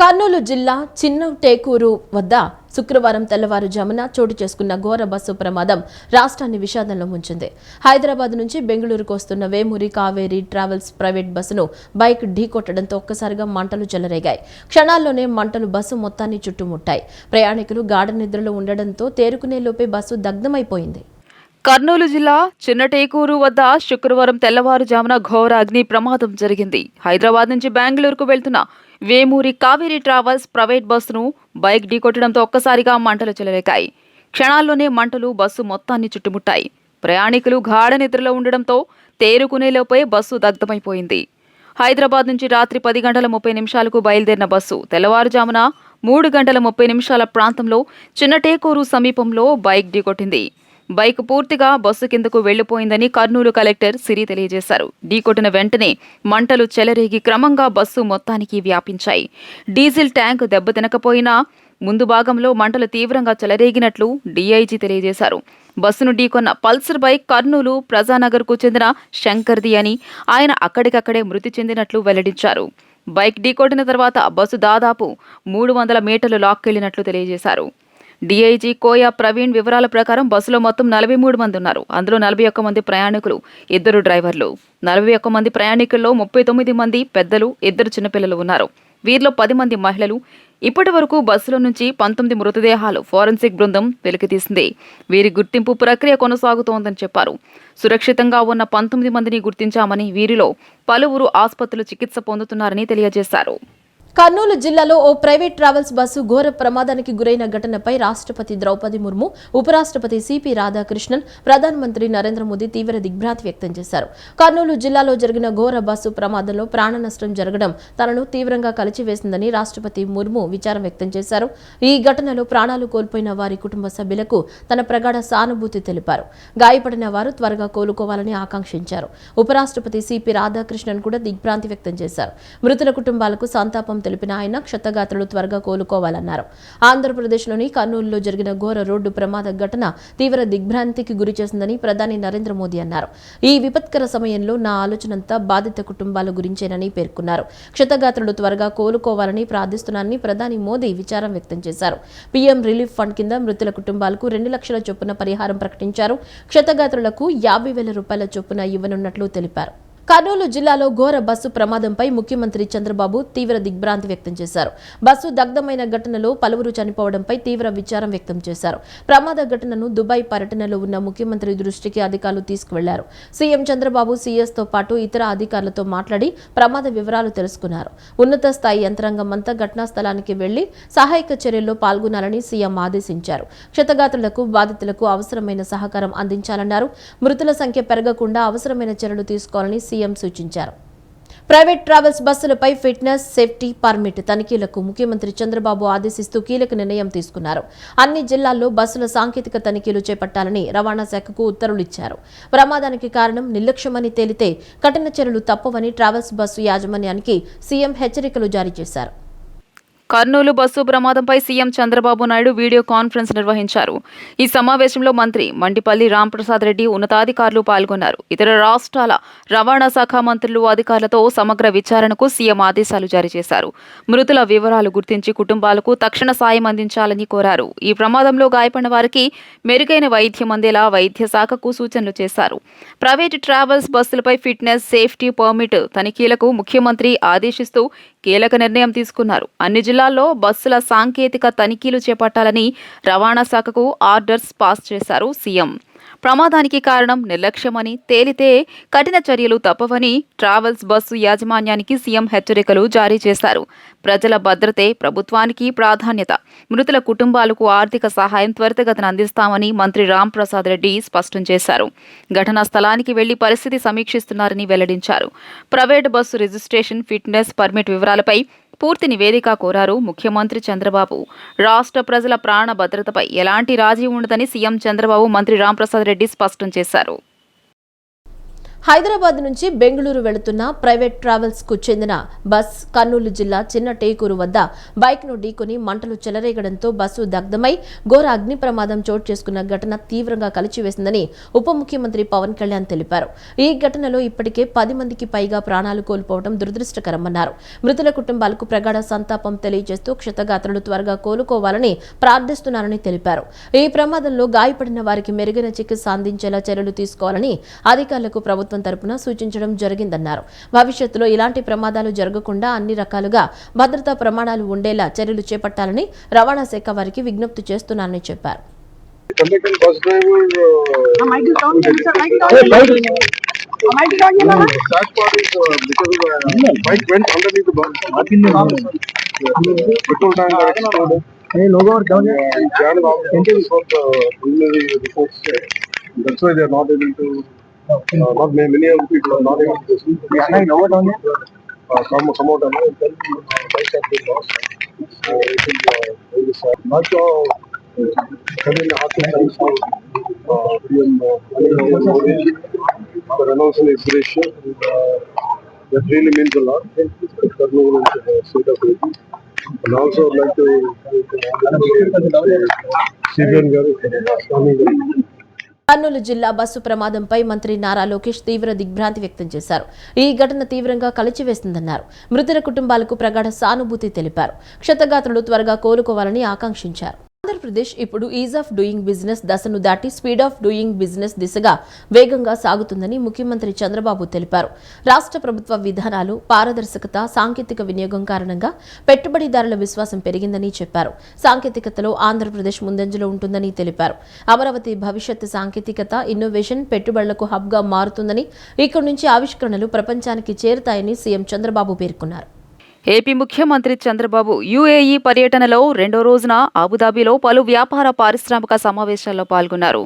కర్నూలు జిల్లా చిన్నటేకూరు వద్ద శుక్రవారం తెల్లవారుజామున చోటు చేసుకున్న ఘోర బస్సు ప్రమాదం రాష్ట్రాన్ని విషాదంలో ముంచింది. హైదరాబాద్ నుంచి బెంగళూరుకు వస్తున్న వేమూరి కావేరీ ట్రావెల్స్ ప్రైవేట్ బస్సును బైక్ ఢీకొట్టడంతో ఒక్కసారిగా మంటలు చెలరేగాయి. క్షణాల్లోనే మంటలు బస్సు మొత్తాన్ని చుట్టుముట్టాయి. ప్రయాణికులు గాఢ నిద్రలో ఉండడంతో తేరుకునేలోపే బస్సు దగ్ధమైపోయింది. కర్నూలు జిల్లా చిన్నటేకూరు వద్ద శుక్రవారం తెల్లవారుజామున ఘోర అగ్ని ప్రమాదం జరిగింది. హైదరాబాద్ నుంచి బెంగళూరుకు వెళ్తున్న వేమూరి కావేరీ ట్రావెల్స్ ప్రైవేట్ బస్సును బైక్ ఢీకొట్టడంతో ఒక్కసారిగా మంటలు చెలరేగాయి. క్షణాల్లోనే మంటలు బస్సు మొత్తాన్ని చుట్టుముట్టాయి. ప్రయాణికులు గాఢ నిద్రలో ఉండడంతో తేరుకునేలోపే బస్సు దగ్ధమైపోయింది. హైదరాబాద్ నుంచి రాత్రి 10:30 బయలుదేరిన బస్సు తెల్లవారుజామున 3:30 ప్రాంతంలో చిన్నటేకూరు సమీపంలో బైక్ ఢీకొట్టింది. బైక్ పూర్తిగా బస్సు కిందకు వెళ్లిపోయిందని కర్నూలు కలెక్టర్ సిరి తెలియజేశారు. ఢీకొట్టిన వెంటనే మంటలు చెలరేగి క్రమంగా బస్సు మొత్తానికి వ్యాపించాయి. డీజిల్ ట్యాంక్ దెబ్బతినకపోయినా ముందు భాగంలో మంటలు తీవ్రంగా చెలరేగినట్లు డీఐజీ తెలియజేశారు. బస్సును ఢీకొన్న పల్సర్ బైక్ కర్నూలు ప్రజానగర్కు చెందిన శంకర్ది అని ఆయన అక్కడికక్కడే మృతి చెందినట్లు వెల్లడించారు. బైక్ ఢీకొట్టిన తర్వాత బస్సు దాదాపు 300 మీటర్లు లాక్కెళ్లినట్లు తెలియజేశారు. డీఐజీ కోయా ప్రవీణ్ వివరాల ప్రకారం బస్సులో మొత్తం 43 మంది ఉన్నారు. అందులో 41 మంది ప్రయాణికులు, 2 డ్రైవర్లు. 41 మంది ప్రయాణికుల్లో 39 మంది పెద్దలు, 2 చిన్నపిల్లలు ఉన్నారు. వీరిలో 10 మంది మహిళలు. ఇప్పటి వరకు బస్సులో నుంచి 19 మృతదేహాలు ఫోరెన్సిక్ బృందం వెలికితీసింది. వీరి గుర్తింపు ప్రక్రియ కొనసాగుతోందని చెప్పారు. సురక్షితంగా ఉన్న 19 మందిని గుర్తించామని, వీరిలో పలువురు ఆసుపత్రులు చికిత్స పొందుతున్నారని తెలియజేశారు. కర్నూలు జిల్లాలో ఓ ప్రైవేట్ ట్రావెల్స్ బస్సు ఘోర ప్రమాదానికి గురైన ఘటనపై రాష్ట్రపతి ద్రౌపది ముర్ము, ఉపరాష్ట్రపతి సిపి రాధాకృష్ణన్, ప్రధానమంత్రి నరేంద్ర మోదీ తీవ్ర దిగ్భ్రాంతి వ్యక్తం చేశారు. కర్నూలు జిల్లాలో జరిగిన ఘోర బస్సు ప్రమాదంలో ప్రాణ నష్టం జరగడం తనను తీవ్రంగా కలిచివేసిందని రాష్ట్రపతి ముర్ము విచారం వ్యక్తం చేశారు. ఈ ఘటనలో ప్రాణాలు కోల్పోయిన వారి కుటుంబ సభ్యులకు తన ప్రగాఢ సానుభూతి తెలిపారు. గాయపడిన వారు త్వరగా కోలుకోవాలని ఆకాంక్షించారు. ఉపరాష్ట్రపతి సిపి రాధాకృష్ణన్ కూడా దిగ్భ్రాంతి వ్యక్తం చేశారు. మృతుల కుటుంబాలకు సంతాపం తెలిపిన ఆయన క్షతగాత్రులు త్వరగా కోలుకోవాలన్నారు. ఆంధ్రప్రదేశ్లోని కర్నూలులో జరిగిన ఘోర రోడ్డు ప్రమాద ఘటన తీవ్ర దిగ్భ్రాంతికి గురిచేసిందని ప్రధాని నరేంద్ర మోదీ అన్నారు. ఈ విపత్కర సమయంలో నా ఆలోచనంతా బాధిత కుటుంబాల గురించేనని పేర్కొన్నారు. క్షతగాత్రులు త్వరగా కోలుకోవాలని ప్రార్థిస్తున్నానని ప్రధాని మోదీ విచారం వ్యక్తం చేశారు. పీఎం రిలీఫ్ ఫండ్ కింద మృతుల కుటుంబాలకు 2 లక్షల చొప్పున పరిహారం ప్రకటించారు. క్షతగాత్రులకు 50,000 రూపాయల చొప్పున ఇవ్వనున్నట్లు తెలిపారు. కర్నూలు జిల్లాలో ఘోర బస్సు ప్రమాదంపై ముఖ్యమంత్రి చంద్రబాబు తీవ్ర దిగ్భ్రాంతి వ్యక్తం చేశారు. బస్సు దగ్ధమైన ఘటనలో పలువురు చనిపోవడంపై తీవ్ర విచారం వ్యక్తం చేశారు. ప్రమాద ఘటనను దుబాయ్ పర్యటనలో ఉన్న ముఖ్యమంత్రి దృష్టికి అధికారులు తీసుకువెళ్లారు. సీఎం చంద్రబాబు సీఎస్తో పాటు ఇతర అధికారులతో మాట్లాడి ప్రమాద వివరాలు తెలుసుకున్నారు. ఉన్నత స్థాయి యంత్రాంగం అంతా ఘటనా స్థలానికి వెళ్లి సహాయక చర్యల్లో పాల్గొనాలని సీఎం ఆదేశించారు. క్షతగాత్రులకు, బాధితులకు అవసరమైన సహకారం అందించాలన్నారు. మృతుల సంఖ్య పెరగకుండా అవసరమైన చర్యలు తీసుకోవాలని సీఎం సూచించారు. ప్రైవేట్ ట్రావెల్స్ బస్సులపై ఫిట్నెస్, సేఫ్టీ పర్మిట్ తనిఖీలకు ముఖ్యమంత్రి చంద్రబాబు ఆదేశిస్తూ కీలక నిర్ణయం తీసుకున్నారు. అన్ని జిల్లాల్లో బస్సుల సాంకేతిక తనిఖీలు చేపట్టాలని రవాణా శాఖకు ఉత్తర్వులు ఇచ్చారు. ప్రమాదానికి కారణం నిర్లక్ష్యమని తేలితే కఠిన చర్యలు తప్పవని ట్రావెల్స్ బస్సు యాజమాన్యానికి సీఎం హెచ్చరికలు జారీ చేశారు. కర్నూలు బస్సు ప్రమాదంపై CM Chandrababu Naidu video conference నిర్వహించారు. ఈ సమావేశంలో మంత్రి మండిపల్లి రాంప్రసాద్ రెడ్డి, ఉన్నతాధికారులు పాల్గొన్నారు. ఇతర రాష్ట్రాల రవాణా శాఖ మంత్రులు, అధికారులతో సమగ్ర విచారణకు సీఎం ఆదేశాలు జారీ చేశారు. మృతుల వివరాలు గుర్తించి కుటుంబాలకు తక్షణ సాయం అందించాలని కోరారు. ఈ ప్రమాదంలో గాయపడిన వారికి మెరుగైన వైద్యం అందేలా వైద్య శాఖకు సూచనలు చేశారు. ప్రైవేటు ట్రావెల్స్ బస్సులపై ఫిట్నెస్, సేఫ్టీ పర్మిట్ తనిఖీలకు ముఖ్యమంత్రి ఆదేశిస్తూ కీలక నిర్ణయం తీసుకున్నారు. అన్ని జిల్లాల్లో బస్సుల సాంకేతిక తనిఖీలు చేపట్టాలని రవాణా శాఖకు ఆర్డర్స్ పాస్ చేశారు సీఎం. ప్రమాదానికి కారణం నిర్లక్ష్యమని తేలితే కఠిన చర్యలు తప్పవని ట్రావెల్స్ బస్సు యాజమాన్యానికి సీఎం హెచ్చరికలు జారీ చేశారు. ప్రజల భద్రతే ప్రభుత్వానికి ప్రాధాన్యత. మృతుల కుటుంబాలకు ఆర్థిక సహాయం త్వరితగతిన అందిస్తామని మంత్రి రాంప్రసాద్ రెడ్డి స్పష్టం చేశారు. ఘటనా స్థలానికి వెళ్లి పరిస్థితి సమీక్షిస్తున్నారని వెల్లడించారు. Private bus registration, fitness permit వివరాలపై పూర్తి నివేదిక కోరారు ముఖ్యమంత్రి చంద్రబాబు. రాష్ట్ర ప్రజల ప్రాణ భద్రతపై ఎలాంటి రాజీ ఉండదని సీఎం చంద్రబాబు, మంత్రి రాంప్రసాద్ రెడ్డి స్పష్టం చేశారు. హైదరాబాద్ నుంచి బెంగళూరు వెళుతున్న ప్రైవేట్ ట్రావెల్స్ కు చెందిన బస్ కర్నూలు జిల్లా చిన్న టేకూరు వద్ద బైక్ ను ఢీకొని మంటలు చెలరేగడంతో బస్సు దగ్ధమై ఘోర అగ్ని ప్రమాదం చోటు చేసుకున్న ఘటన తీవ్రంగా కలిచివేసిందని ఉప ముఖ్యమంత్రి పవన్ కళ్యాణ్ తెలిపారు. ఈ ఘటనలో ఇప్పటికే 10 మందికి పైగా ప్రాణాలు కోల్పోవడం దురదృష్టకరమన్నారు. మృతుల కుటుంబాలకు ప్రగాఢ సంతాపం తెలియజేస్తూ క్షతగాత్రులు త్వరగా కోలుకోవాలని ప్రార్థిస్తున్నారని తెలిపారు. ఈ ప్రమాదంలో గాయపడిన వారికి మెరుగైన చికిత్స అందించేలా చర్యలు తీసుకోవాలని అధికారులకు ప్రభుత్వం తరపున సూచించడం జరిగిందన్నారు. భవిష్యత్తులో ఇలాంటి ప్రమాదాలు జరగకుండా అన్ని రకాలుగా భద్రతా ప్రమాణాలు ఉండేలా చర్యలు చేపట్టాలని రవాణా శాఖ వారికి విజ్ఞప్తి చేస్తున్నారని చెప్పారు. Not many of people are not able to see. Come out and then bikes have been lost. It is very sad. Not sure. Coming in the heart of for announcing expiration. That really means a lot. State of it. And also I'd like to CBN Garu. Kurnool జిల్లా bus ప్రమాదంపై మంత్రి నారా లోకేష్ తీవ్ర దిగ్భ్రాంతి వ్యక్తం చేశారు. ఈ ఘటన తీవ్రంగా కలిచివేసిందన్నారు. మృతుల కుటుంబాలకు ప్రగాఢ సానుభూతి తెలిపారు. క్షతగాత్రులు త్వరగా కోలుకోవాలని ఆకాంక్షించారు. ఆంధ్రప్రదేశ్ ఇప్పుడు ఈజ్ ఆఫ్ డూయింగ్ బిజినెస్ దశను దాటి స్పీడ్ ఆఫ్ డూయింగ్ బిజినెస్ దిశగా వేగంగా సాగుతుందని ముఖ్యమంత్రి చంద్రబాబు తెలిపారు. రాష్ట్ర ప్రభుత్వ విధానాలు, పారదర్శకత, సాంకేతిక వినియోగం కారణంగా పెట్టుబడిదారుల విశ్వాసం పెరిగిందని చెప్పారు. సాంకేతికతలో ఆంధ్రప్రదేశ్ ముందంజలో ఉంటుందని తెలిపారు. అమరావతి భవిష్యత్ సాంకేతికత, ఇన్నోవేషన్, పెట్టుబడులకు హబ్గా మారుతుందని, ఇక్కడి నుంచి ఆవిష్కరణలు ప్రపంచానికి చేరుతాయని సీఎం చంద్రబాబు పేర్కొన్నారు. ఏపీ ముఖ్యమంత్రి చంద్రబాబు యుఏఈ పర్యటనలో రెండో రోజున అబుదాబిలో పలు వ్యాపార పారిశ్రామిక సమావేశాల్లో పాల్గొన్నారు.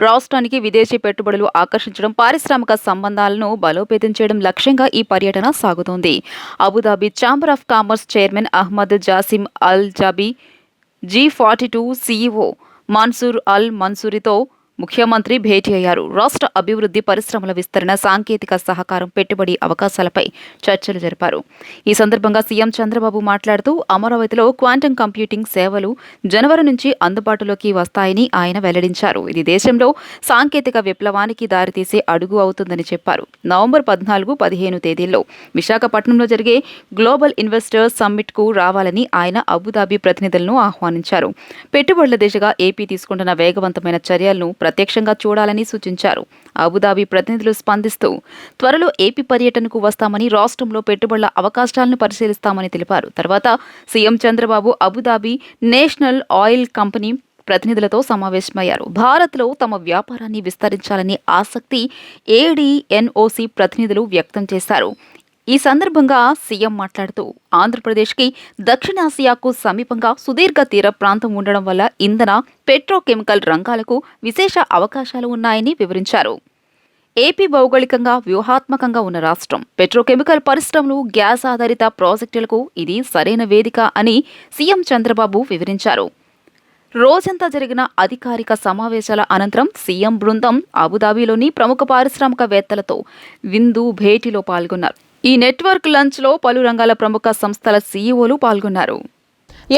రాష్ట్రానికి విదేశీ పెట్టుబడులు ఆకర్షించడం, పారిశ్రామిక సంబంధాలను బలోపేతం చేయడం లక్ష్యంగా ఈ పర్యటన సాగుతోంది. Abu Dhabi chamber of commerce chairman Ahmed Jasim Al Zaabi, G42 CEO Mansour Al మన్సూరితో ముఖ్యమంత్రి భేటీ అయ్యారు. రాష్ట్ర అభివృద్ధి, పరిశ్రమల విస్తరణ, సాంకేతిక సహకారం, పెట్టుబడి అవకాశాలపై చర్చలు జరిపారు. ఈ సందర్భంగా సీఎం చంద్రబాబు మాట్లాడుతూ అమరావతిలో క్వాంటమ్ కంప్యూటింగ్ సేవలు జనవరి నుంచి అందుబాటులోకి వస్తాయని ఆయన వెల్లడించారు. ఇది దేశంలో సాంకేతిక విప్లవానికి దారితీసే అడుగు అవుతుందని చెప్పారు. నవంబర్ 14-15 తేదీల్లో విశాఖపట్నంలో జరిగే గ్లోబల్ ఇన్వెస్టర్స్ సమ్మిట్ కు రావాలని ఆయన అబుదాబి ప్రతినిధులను ఆహ్వానించారు. పెట్టుబడుల దిశగా ఏపీ తీసుకుంటున్న వేగవంతమైన చర్యలను ప్రత్యక్షంగా చూడాలని సూచించారు. అబుదాబి ప్రతినిధులు స్పందిస్తూ త్వరలో ఏపీ పర్యటనకు వస్తామని, రాష్ట్రంలో పెట్టుబడుల అవకాశాలను పరిశీలిస్తామని తెలిపారు. తర్వాత CM Chandrababu Abu Dhabi national oil company ప్రతినిధులతో సమావేశమయ్యారు. భారత్లో తమ వ్యాపారాన్ని విస్తరించాలని ఆసక్తి ADNOC ప్రతినిధులు వ్యక్తం చేశారు. ఈ సందర్భంగా సీఎం మాట్లాడుతూ ఆంధ్రప్రదేశ్కి దక్షిణాసియాకు సమీపంగా సుదీర్ఘ తీర ప్రాంతం ఉండడం వల్ల ఇంధన, పెట్రోకెమికల్ రంగాలకు విశేష అవకాశాలు ఉన్నాయని వివరించారు. ఏపీ భౌగోళికంగా వ్యూహాత్మకంగా ఉన్న రాష్ట్రం. పెట్రోకెమికల్ పరిశ్రమలు, గ్యాస్ ఆధారిత ప్రాజెక్టులకు ఇది సరైన వేదిక అని సీఎం చంద్రబాబు వివరించారు. రోజంతా జరిగిన అధికారిక సమావేశాల అనంతరం సీఎం బృందం అబుదాబిలోని ప్రముఖ పారిశ్రామికవేత్తలతో విందు భేటీలో పాల్గొన్నారు. ఈ నెట్వర్క్ లంచ్లో పలు రంగాల ప్రముఖ సంస్థల సీఈఓలు పాల్గొన్నారు.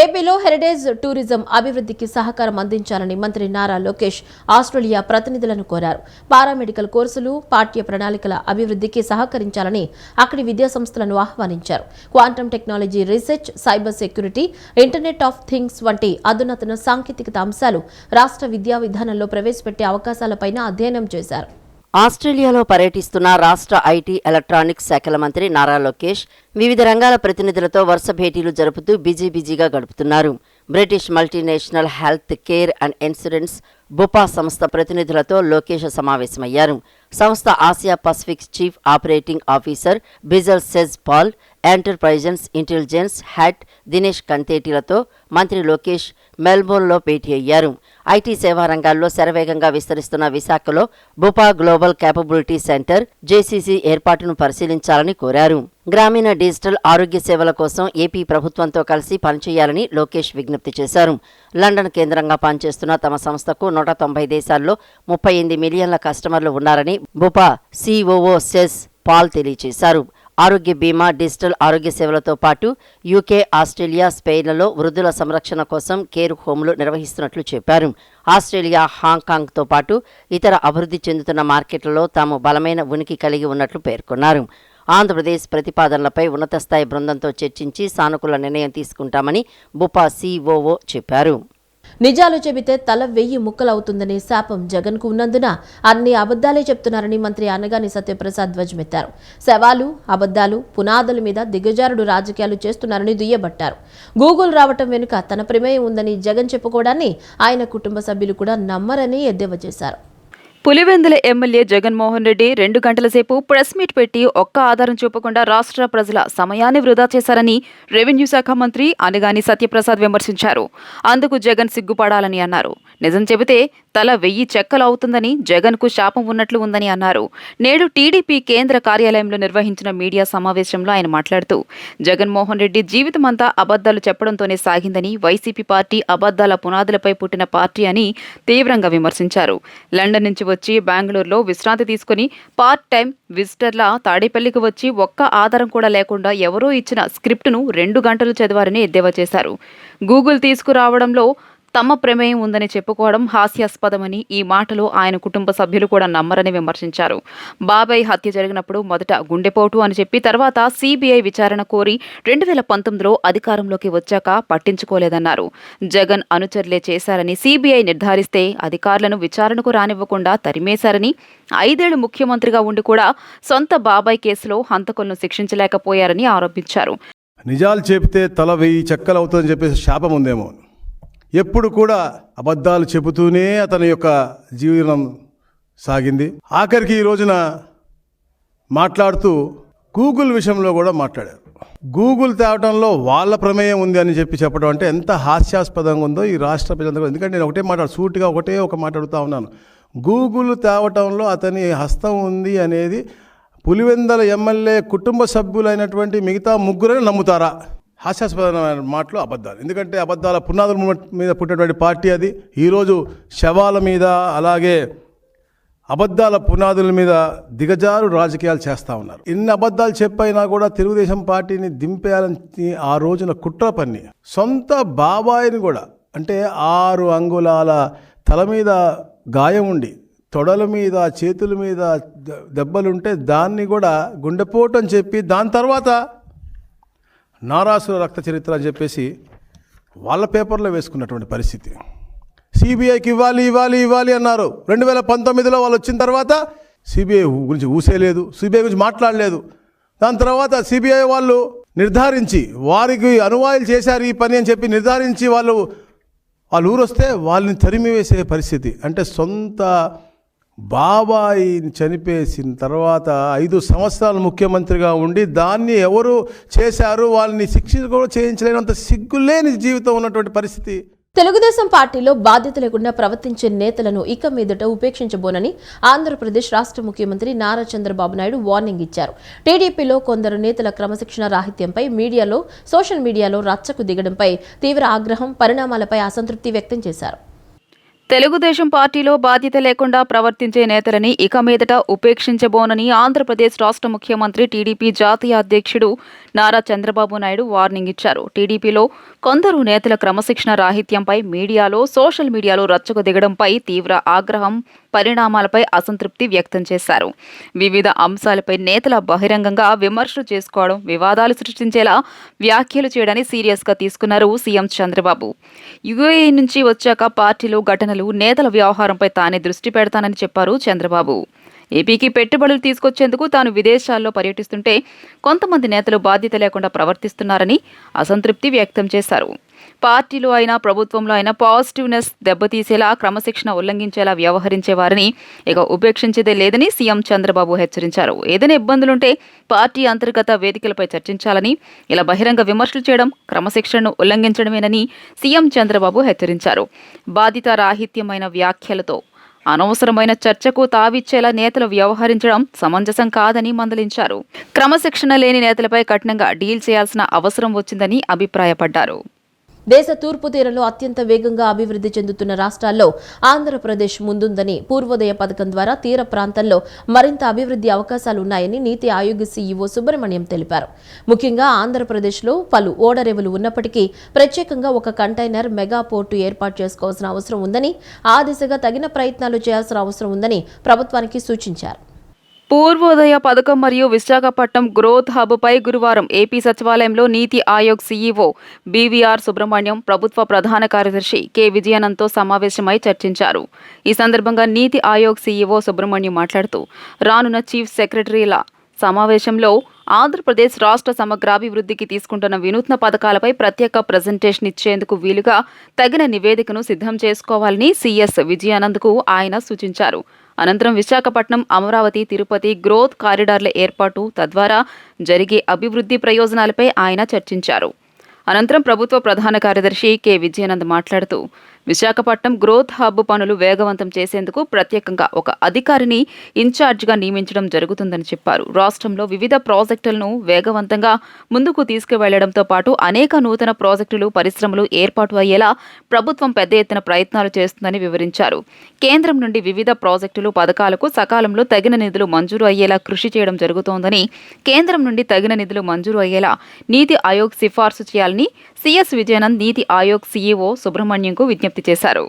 ఏపీలో హెరిటేజ్ టూరిజం అభివృద్ధికి సహకారం అందించాలని మంత్రి నారా లోకేష్ ఆస్ట్రేలియా ప్రతినిధులను కోరారు. పారామెడికల్ కోర్సులు, పాఠ్య ప్రణాళికల అభివృద్ధికి సహకరించాలని అక్కడి విద్యాసంస్థలను ఆహ్వానించారు. Quantum technology research, cyber security, internet of things వంటి అధునాతన సాంకేతికత అంశాలు రాష్ట్ర విద్యా విధానంలో ప్రవేశపెట్టే అవకాశాలపైన అధ్యయనం చేశారు. ఆస్ట్రేలియాలో పర్యటిస్తున్న రాష్ట్ర ఐటీ, ఎలక్ట్రానిక్స్ శాఖల మంత్రి నారా లోకేష్ వివిధ రంగాల ప్రతినిధులతో వరుస భేటీలు జరుపుతూ బిజీగా గడుపుతున్నారు. British multinational health care and insurance Bupa సంస్థ ప్రతినిధులతో లోకేష్ సమావేశమయ్యారు. సంస్థ Asia Pacific chief operating officer Bijal Sejpal, enterprises intelligence head Dinesh కంతేటిలతో మంత్రి లోకేష్ మెల్బోర్న్లో భేటీ అయ్యారు. ఐటీ సేవా రంగాల్లో శరవేగంగా విస్తరిస్తున్న విశాఖలో Bupa global capability centre JCC ఏర్పాటును పరిశీలించాలని కోరారు. గ్రామీణ డిజిటల్ ఆరోగ్య సేవల కోసం ఏపీ ప్రభుత్వంతో కలిసి పనిచేయాలని లోకేష్ విజ్ఞప్తి చేశారు. లండన్ కేంద్రంగా పనిచేస్తున్న తమ సంస్థకు 190 దేశాల్లో 38 మిలియన్ల కస్టమర్లు ఉన్నారని భూపా సిఓఓ సెస్ పాల్ తెలియజేశారు. ఆరోగ్య బీమా, డిజిటల్ ఆరోగ్య సేవలతో పాటు యూకే, ఆస్ట్రేలియా, స్పెయిన్లలో వృద్ధుల సంరక్షణ కోసం కేర్ హోంలు నిర్వహిస్తున్నట్లు చెప్పారు. ఆస్ట్రేలియా, హాంకాంగ్తో పాటు ఇతర అభివృద్ధి చెందుతున్న మార్కెట్లలో తాము బలమైన ఉనికి కలిగి ఉన్నట్లు పేర్కొన్నారు. ఆంధ్రప్రదేశ్ ప్రతిపాదనలపై ఉన్నత స్థాయి బృందంతో చర్చించి సానుకూల నిర్ణయం తీసుకుంటామని భూపా సిఓఓ చెప్పారు. నిజాలు చెబితే తల 1000 ముక్కలవుతుందనే శాపం జగన్కు ఉన్నందున అన్ని అబద్దాలే చెప్తున్నారని మంత్రి అనగాని సత్యప్రసాద్ ధ్వజమెత్తారు. శవాలు, అబద్దాలు, పునాదుల మీద దిగజారుడు రాజకీయాలు చేస్తున్నారని దుయ్యబట్టారు. గూగుల్ రావటం వెనుక తన ప్రమేయం ఉందని జగన్ చెప్పుకోవడాన్ని ఆయన కుటుంబ సభ్యులు కూడా నమ్మరని ఎద్దేవా చేశారు. పులివెందుల ఎమ్మెల్యే జగన్మోహన్ రెడ్డి 2 గంటల సేపు ప్రెస్ మీట్ పెట్టి ఒక్క ఆధారం చూపకుండా రాష్ట్ర ప్రజల సమయాన్ని వృధా చేశారని రెవెన్యూ శాఖ మంత్రి అనగాని సత్యప్రసాద్ విమర్శించారు. అందుకు జగన్ సిగ్గుపడాలని అన్నారు. నిజం చెబితే తల 1000 చెక్కలు అవుతుందని జగన్కు శాపం ఉన్నట్లు ఉందని అన్నారు. నేడు టీడీపీ కేంద్ర కార్యాలయంలో నిర్వహించిన మీడియా సమావేశంలో ఆయన మాట్లాడుతూ జగన్మోహన్ రెడ్డి జీవితమంతా అబద్దాలు చెప్పడంతోనే సాగిందని, వైసీపీ పార్టీ అబద్దాల పునాదులపై పుట్టిన పార్టీ అని తీవ్రంగా విమర్శించారు. లండన్ నుంచి వచ్చి బెంగళూరులో విశ్రాంతి తీసుకుని పార్ట్ టైం విజిటర్ల తాడేపల్లికి వచ్చి ఒక్క ఆధారం కూడా లేకుండా ఎవరో ఇచ్చిన స్క్రిప్టును 2 గంటలు చదివారని ఎద్దేవా చేశారు. గూగుల్ తీసుకురావడంలో తమ ప్రమేయం ఉందని చెప్పుకోవడం హాస్యాస్పదమని, ఈ మాటలు ఆయన కుటుంబ సభ్యులు కూడా నమ్మరని విమర్శించారు. బాబాయ్ హత్య జరిగినప్పుడు మొదట గుండెపోటు అని చెప్పి తర్వాత సిబిఐ విచారణ కోరి 2019లో అధికారంలోకి వచ్చాక పట్టించుకోలేదన్నారు. జగన్ అనుచరులే చేశారని సిబిఐ నిర్ధారిస్తే అధికారులను విచారణకు రానివ్వకుండా తరిమేశారని, 5 ఏళ్లు ముఖ్యమంత్రిగా ఉండి కూడా సొంత బాబాయ్ కేసులో హంతకులను శిక్షించలేకపోయారని ఆరోపించారు. నిజాలు చెబితే తల 1000 చెక్కలు అవుతుందని చెప్పేసి శాపం ఉందేమో. ఎప్పుడు కూడా అబద్ధాలు చెబుతూనే అతని యొక్క జీవనం సాగింది. ఆఖరికి ఈ రోజున మాట్లాడుతూ గూగుల్ విషయంలో కూడా మాట్లాడారు. గూగుల్ తేవడంలో వాళ్ళ ప్రమేయం ఉంది అని చెప్పడం అంటే ఎంత హాస్యాస్పదంగా ఉందో ఈ రాష్ట్ర ప్రజలందరూ. ఎందుకంటే నేను సూటిగా ఒక మాట అడుగుతా ఉన్నాను. గూగుల్ తేవటంలో అతని హస్తం ఉంది అనేది పులివెందల ఎమ్మెల్యే కుటుంబ సభ్యులైనటువంటి మిగతా 3 నమ్ముతారా? హాస్యాస్పదమైన మాటలు అబద్ధాలు. ఎందుకంటే అబద్ధాల పునాదుల మీద పుట్టినటువంటి పార్టీ అది. ఈరోజు శవాల మీద, అలాగే అబద్ధాల పునాదుల మీద దిగజారు రాజకీయాలు చేస్తూ ఉన్నారు. ఎన్ని అబద్ధాలు చెప్పైనా కూడా తెలుగుదేశం పార్టీని దింపేయాలని ఆ రోజున కుట్ర పన్ని సొంత బాబాయిని కూడా, అంటే 6 అంగుళాల తల మీద గాయం ఉండి తొడల మీద, చేతుల మీద దెబ్బలుంటే దాన్ని కూడా గుండెపోటు అని చెప్పి దాని తర్వాత నారాసుర రక్త చరిత్ర అని చెప్పేసి వాళ్ళ పేపర్లో వేసుకున్నటువంటి పరిస్థితి. సిబిఐకి ఇవ్వాలి అన్నారు. 2019లో వాళ్ళు వచ్చిన తర్వాత సిబిఐ గురించి ఊసేలేదు, సిబిఐ గురించి మాట్లాడలేదు. దాని తర్వాత సిబిఐ వాళ్ళు నిర్ధారించి వారికి అనువాయిలు చేశారు ఈ పని అని చెప్పి నిర్ధారించి వాళ్ళు ఊరొస్తే వాళ్ళని తరిమి వేసే పరిస్థితి. అంటే సొంత బాబాయిని చనిపేసిన తర్వాత 5 సంవత్సరాలు ముఖ్యమంత్రిగా ఉండి దాన్ని ఎవరు చేశారు, వాళ్ళని శిక్ష కూడా చేయించలేనంత సిగ్గులేని జీవితం ఉన్నటువంటి పరిస్థితి. తెలుగుదేశం పార్టీలో బాధ్యత లేకుండా ప్రవర్తించే నేతలను ఇక మీదట ఉపేక్షించబోనని ఆంధ్రప్రదేశ్ రాష్ట్ర ముఖ్యమంత్రి నారా చంద్రబాబు నాయుడు వార్నింగ్ ఇచ్చారు. టీడీపీలో కొందరు నేతల క్రమశిక్షణ రాహిత్యంపై సోషల్ మీడియాలో రచ్చకు దిగడంపై తీవ్ర ఆగ్రహం, పరిణామాలపై అసంతృప్తి వ్యక్తం చేశారు. తెలుగుదేశం పార్టీలో బాధ్యత లేకుండా ప్రవర్తించే నేతలని ఇక మీదట ఉపేక్షించబోనని ఆంధ్రప్రదేశ్ రాష్ట్ర ముఖ్యమంత్రి టీడీపీ జాతీయ అధ్యక్షుడు నారా చంద్రబాబు నాయుడు వార్నింగ్ ఇచ్చారు. టీడీపీలో కొందరు నేతల క్రమశిక్షణ రాహిత్యంపై సోషల్ మీడియాలో రచ్చకు దిగడంపై తీవ్ర ఆగ్రహం, పరిణామాలపై అసంతృప్తి వ్యక్తం చేశారు. వివిధ అంశాలపై నేతల బహిరంగంగా విమర్శలు చేసుకోవడం, వివాదాలు సృష్టించేలా వ్యాఖ్యలు చేయడాన్ని సీరియస్గా తీసుకున్నారు సీఎం చంద్రబాబు. యూఏఈ నుంచి వచ్చాక పార్టీలో ఘటనలు, నేతల వ్యవహారంపై తానే దృష్టి పెడతానని చెప్పారు చంద్రబాబు. ఏపీకి పెట్టుబడులు తీసుకొచ్చేందుకు తాను విదేశాల్లో పర్యటిస్తుంటే కొంతమంది నేతలు బాధ్యత లేకుండా ప్రవర్తిస్తున్నారని అసంతృప్తి వ్యక్తం చేశారు. పార్టీలో అయినా ప్రభుత్వంలో అయినా పాజిటివ్నెస్ దెబ్బతీసేలా క్రమశిక్షణ ఉల్లంఘించేలా వ్యవహరించేవారిని ఇక ఉపేక్షించేదే లేదని సీఎం చంద్రబాబు హెచ్చరించారు. ఏదైనా ఇబ్బందులుంటే పార్టీ అంతర్గత వేదికలపై చర్చించాలని, ఇలా బహిరంగ విమర్శలు చేయడం క్రమశిక్షణను ఉల్లంఘించడమేనని సీఎం చంద్రబాబు హెచ్చరించారు. బాధిత రాహిత్యమైన వ్యాఖ్యలతో అనవసరమైన చర్చకు తావిచ్చేలా నేతలు వ్యవహరించడం సమంజసం కాదని మందలించారు. క్రమశిక్షణ లేని నేతలపై కఠినంగా డీల్ చేయాల్సిన అవసరం వచ్చిందని అభిప్రాయపడ్డారు. దేశ తూర్పు తీరంలో అత్యంత వేగంగా అభివృద్ధి చెందుతున్న రాష్ట్రాల్లో ఆంధ్రప్రదేశ్ ముందుందని, పూర్వోదయ పథకం ద్వారా తీర ప్రాంతాల్లో మరింత అభివృద్ధి అవకాశాలున్నాయని నీతి ఆయోగ్ సీఈఓ సుబ్రహ్మణ్యం తెలిపారు. ముఖ్యంగా ఆంధ్రప్రదేశ్లో పలు ఓడరేవులు ఉన్నప్పటికీ ప్రత్యేకంగా ఒక కంటైనర్ మెగా పోర్టు ఏర్పాటు చేసుకోవాల్సిన అవసరం ఉందని, ఆ దిశగా తగిన ప్రయత్నాలు చేయాల్సిన అవసరం ఉందని ప్రభుత్వానికి సూచించారు. పూర్వోదయ పథకం మరియు విశాఖపట్నం గ్రోత్ హబ్ పై గురువారం ఏపీ సచివాలయంలో నీతి ఆయోగ్ సీఈఓ బీవీఆర్ సుబ్రహ్మణ్యం, ప్రభుత్వ ప్రధాన కార్యదర్శి కె విజయానంద్తో సమావేశమై చర్చించారు. ఈ సందర్భంగా నీతి ఆయోగ్ సీఈఓ సుబ్రహ్మణ్యం మాట్లాడుతూ, రానున్న చీఫ్ సెక్రటరీల సమావేశంలో ఆంధ్రప్రదేశ్ రాష్ట్ర సమగ్రాభివృద్ధికి తీసుకుంటున్న వినూత్న పథకాలపై ప్రత్యేక ప్రజెంటేషన్ ఇచ్చేందుకు వీలుగా తగిన నివేదికను సిద్ధం చేసుకోవాలని సీఎస్ విజయానంద్కు ఆయన సూచించారు. అనంతరం విశాఖపట్నం, అమరావతి, తిరుపతి గ్రోత్ కారిడార్ల ఏర్పాటు, తద్వారా జరిగే అభివృద్ధి ప్రయోజనాలపై ఆయన చర్చించారు. అనంతరం ప్రభుత్వ ప్రధాన కార్యదర్శి కె విజయానంద్ మాట్లాడుతూ, విశాఖపట్నం గ్రోత్ హబ్ పనులు వేగవంతం చేసేందుకు ప్రత్యేకంగా ఒక అధికారిని ఇన్ఛార్జిగా నియమించడం జరుగుతుందని చెప్పారు. రాష్ట్రంలో వివిధ ప్రాజెక్టులను వేగవంతంగా ముందుకు తీసుకువెళ్లడంతో పాటు అనేక నూతన ప్రాజెక్టులు, పరిశ్రమలు ఏర్పాటు అయ్యేలా ప్రభుత్వం పెద్ద ఎత్తున ప్రయత్నాలు చేస్తుందని వివరించారు. కేంద్రం నుండి వివిధ ప్రాజెక్టులు, పథకాలకు సకాలంలో తగిన నిధులు మంజూరు అయ్యేలా కృషి చేయడం జరుగుతోందని, కేంద్రం నుండి తగిన నిధులు మంజూరు అయ్యేలా నీతి ఆయోగ్ సిఫార్సు చేయాలని సీఎస్ విజయానంద్ నీతి ఆయోగ్ సీఈఓ సుబ్రహ్మణ్యంకు విజ్ఞప్తి చేశారు.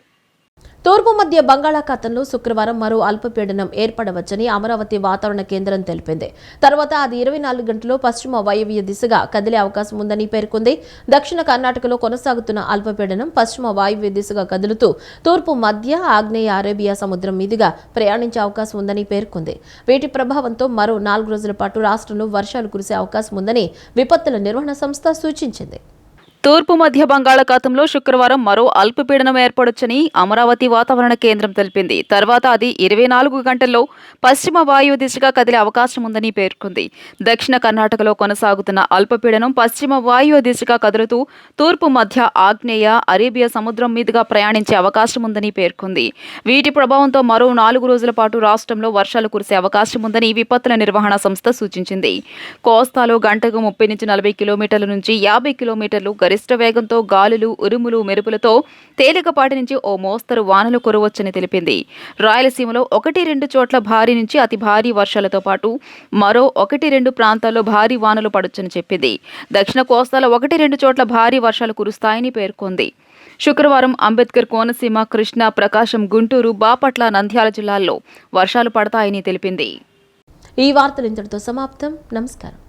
తూర్పు మధ్య బంగాళాఖాతంలో శుక్రవారం మరో అల్పపీడనం ఏర్పడవచ్చని అమరావతి వాతావరణ కేంద్రం తెలిపింది. తర్వాత అది 24 గంటల్లో పశ్చిమ వాయవ్య దిశగా కదిలే అవకాశం ఉందని పేర్కొంది. దక్షిణ కర్ణాటకలో కొనసాగుతున్న అల్పపీడనం పశ్చిమ వాయవ్య దిశగా కదులుతూ తూర్పు మధ్య ఆగ్నేయ అరేబియా సముద్రం మీదుగా ప్రయాణించే అవకాశం ఉందని పేర్కొంది. వీటి ప్రభావంతో మరో 4 రోజుల పాటు రాష్ట్రంలో వర్షాలు కురిసే అవకాశం ఉందని విపత్తుల నిర్వహణ సంస్థ సూచించింది. తూర్పు మధ్య బంగాళాఖాతంలో శుక్రవారం మరో అల్పపీడనం ఏర్పడొచ్చని అమరావతి వాతావరణ కేంద్రం తెలిపింది. తర్వాత అది 24 గంటల్లో పశ్చిమ వాయువు దిశగా కదిలే అవకాశం ఉందని పేర్కొంది. దక్షిణ కర్ణాటకలో కొనసాగుతున్న అల్పపీడనం పశ్చిమ వాయువు దిశగా కదులుతూ తూర్పు మధ్య ఆగ్నేయ అరేబియా సముద్రం మీదుగా ప్రయాణించే అవకాశం ఉందని పేర్కొంది. వీటి ప్రభావంతో మరో 4 రోజుల పాటు రాష్ట్రంలో వర్షాలు కురిసే అవకాశం ఉందని విపత్తుల నిర్వహణ సంస్థ సూచించింది. కోస్తాలో గంటకు 30 నుంచి 40 కిలోమీటర్ల నుంచి 50 కిలోమీటర్లు గరిష్ట వేగంతో గాలులు, ఉరుములు, మెరుపులతో తేలికపాటి నుంచి ఓ మోస్తరు వానలు కురవచ్చని తెలిపింది. రాయలసీమలో 1-2 చోట్ల భారీ నుంచి అతి భారీ వర్షాలతో పాటు మరో 1-2 ప్రాంతాల్లో భారీ వానలు పడొచ్చని చెప్పింది. దక్షిణ కోస్తాలో 1-2 చోట్ల భారీ వర్షాలు కురుస్తాయని పేర్కొంది. శుక్రవారం అంబేద్కర్, కోనసీమ, కృష్ణా, ప్రకాశం, గుంటూరు, బాపట్ల, నంద్యాల జిల్లాల్లో వర్షాలు పడతాయని తెలిపింది. ఈ వార్తలు ఇంతటితో సమాప్తం. నమస్కారం.